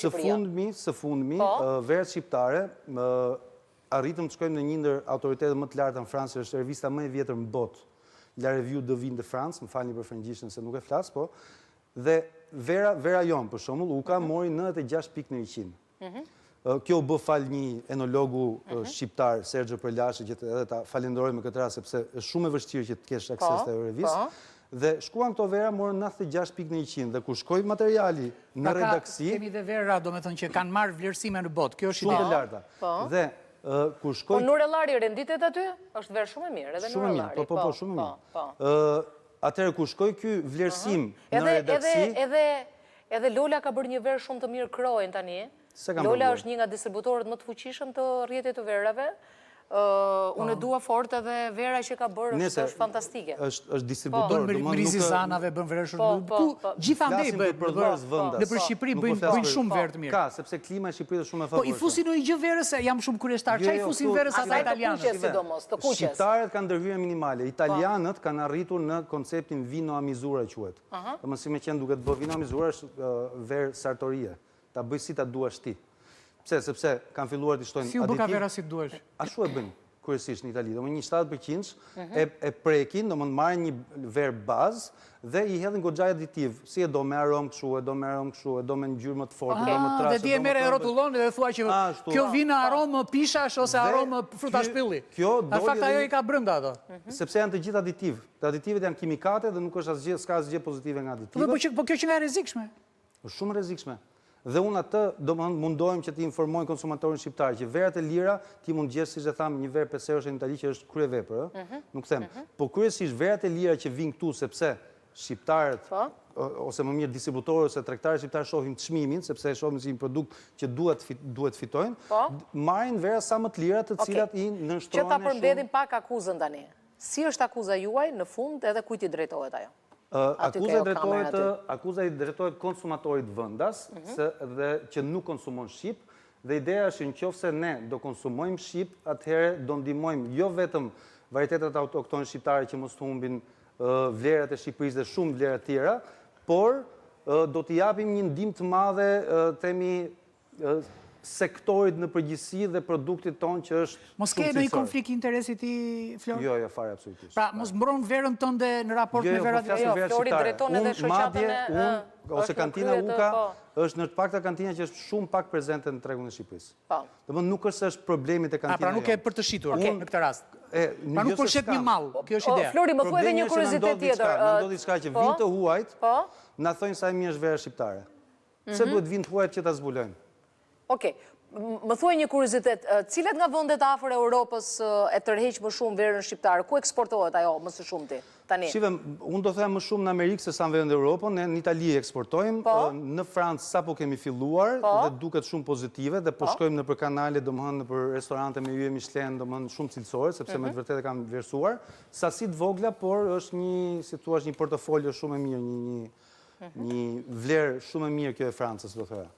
Së fundmi, verët shqiptare, arritëm të shkojmë në një ndër autoritetet më të larta në Francë, është revista më e vjetër në botë, La Revue de Vin de France, më falni për frëngjishtën se nuk e flas, po, dhe vera jonë, për shembull, UK mori 96 pikë në 100. Kjo u bë fal një enologu shqiptar, Sergio Përlashi, që edhe ta falenderoj me këtë rast, sepse është shumë e vështirë që të kesh akses te ajo revistë. Dhe shkuan këto vera, morën 96 pikë në 100, dhe kur shkoi materiali në redaksi... Kemi dhe vera, do me thënë që kanë marrë vlerësime në botë, kjo është shumë të larta. Dhe kur shkoi... Po Nurellari renditet aty? Është verë shumë e mirë, edhe Nurellari. Po, shumë e mirë. Atëherë kur shkoi ky vlerësim në redaksi... Edhe Lola ka bërë një verë shumë të mirë Krojen tani. Lola është një nga distributorët më të fuqishëm të rrjetit të verave. Unë dua fort edhe vera që ka bërë është fantastike. është distributor. Bën Rizi Zanave, bën verë shumë. Gjithandej bëjnë. Në për Shqipëri bëjnë shumë verë të mirë. Ka, sepse klima e Shqipërisë është shumë e favorshme. Po, i fusin në i gjë verës, jam shumë kurioztar. Çfarë i fusin verës ata italianët? Shqiptarët kanë ndërhyrje minimale. Italianët kanë arritur në konceptin vino a misura quhet. Domethënë si më qenë duket bë vino a misura është verë sartorie. Ta bëj si ta duash ti. Pse? Sepse kanë filluar të shtojnë aditiv. Si u bë ka vera si të duash? Ashtu e bëjnë kryesisht në Itali. Domethënë një 70% e prekin, domethënë marrin një verë bazë dhe i hedhin goxha aditiv. Si e do me aromë kështu, e do me aromë kështu, e do me ngjyrë më të fortë, do më trashë. Dhe ti e merre rrotullon dhe thua që kjo vin aromë pishash ose aromë frutash-pylli. Në fakt ajo i ka brenda ato. Sepse janë të gjithë aditiv. Të aditivet janë kimikate dhe nuk është asgjë, s'ka asgjë pozitive nga aditivet. Po kjo që nga e rrezikshme. Është shumë rrezikshme. Dhe unë atë mundohem që ti informojnë konsumatorin shqiptar që verat e lira ti mund gjesh, siç e tham, një verë 5 eurosh në Itali që është kryevepër, nuk them. Po kryesisht verat e lira që vijnë këtu sepse shqiptarët ose më mirë distributorët ose tregtarët shqiptar shohin çmimin, sepse e shohin si një produkt që duhet fitojnë, marrin vera sa më të lira të cilat i nënshtrohen. Që ta përmbledhim pak akuzën tani. Si është akuza juaj në fund edhe kujt i drejtohet ajo? Akuza i drejtohet konsumatorit vendas dhe që nuk konsumon shqip, dhe ideja është në qoftë se ne do konsumojmë shqip, atëherë do ndihmojmë jo vetëm varietetet autoktone shqiptare që mos humbin vlerat e Shqipërisë dhe shumë vlera tjera, por do t'i japim një ndihmë të madhe temi sektorit në përgjithësi dhe produktit tonë që është shumë cilësor. Mos ke ndonjë konflikt interesi ti, Flor? Jo, fare absolutisht. Pra, mos mbron verën tënde në raport me verat e tjera. Flori drejton edhe shoqatën e... Ose kantina UKA është në të pakta kantina që është shumë pak prezente në tregun e Shqipërisë. Domethënë nuk është se është problemi te kantina. Pra nuk e për të shitur në këtë rast. Pra nuk përshet një mall, kjo është ideja. Flori, më thuaj edhe një kuriozitet tjetër. Në ndodhi diçka që vinë të huajt, na thonë sa e mirë është vera shqiptare. Pse duhet vinë të huajt që ta zbulojnë? Okej, më thuaj një kuriozitet, cilat nga vendet afër Europës e tërheq më shumë verën shqiptare? Ku eksportohet ajo më së shumti tani? Shive, unë do them më shumë në Amerikë se sa në vendet e Europën, ne në Itali eksportojmë, në Francë sapo kemi filluar dhe duket shumë pozitive dhe po shkojmë nëpër kanale, domethënë nëpër restorante me yje Michelin, domethënë shumë cilësore, sepse me të vërtetë kanë vlerësuar. Sasi të vogla, por është një, si thua, një portofolio shumë e mirë, një vlerë shumë e mirë kjo e Francës, do thëra.